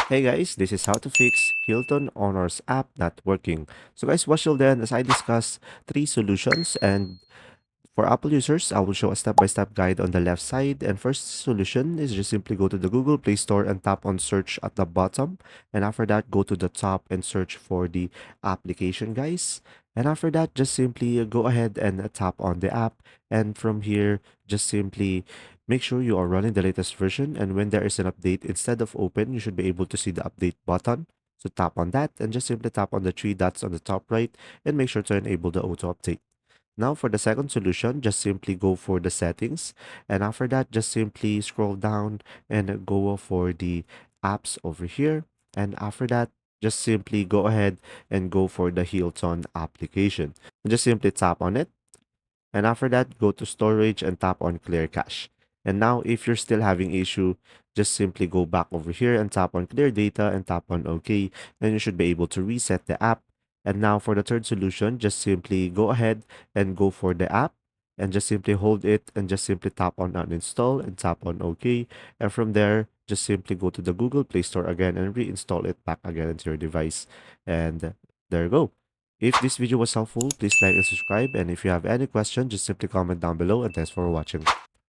Hey guys, this is how to fix Hilton Honors app not working. So guys, watch till then as I discuss three solutions, and for Apple users, I will show a step-by-step guide on the left side. And first solution is just simply go to the Google Play Store and tap on search at the bottom. And after that, go to the top and search for the application, guys. And after that, just simply go ahead and tap on the app. And from here, just simply make sure you are running the latest version. And when there is an update, instead of open, you should be able to see the update button. So tap on that and just simply tap on the three dots on the top right and make sure to enable the auto update. Now for the second solution, just simply go for the settings, and after that, just simply scroll down and go for the apps over here. And after that, just simply go ahead and go for the Hilton application. Just simply tap on it, and after that, go to storage and tap on clear cache. And now if you're still having issue, just simply go back over here and tap on clear data and tap on OK, and you should be able to reset the app. And now for the third solution, just simply go ahead and go for the app and just simply hold it and just simply tap on uninstall and tap on OK. And from there, just simply go to the Google Play Store again and reinstall it back again into your device. And there you go. If this video was helpful, please like and subscribe. And if you have any question, just simply comment down below. And thanks for watching.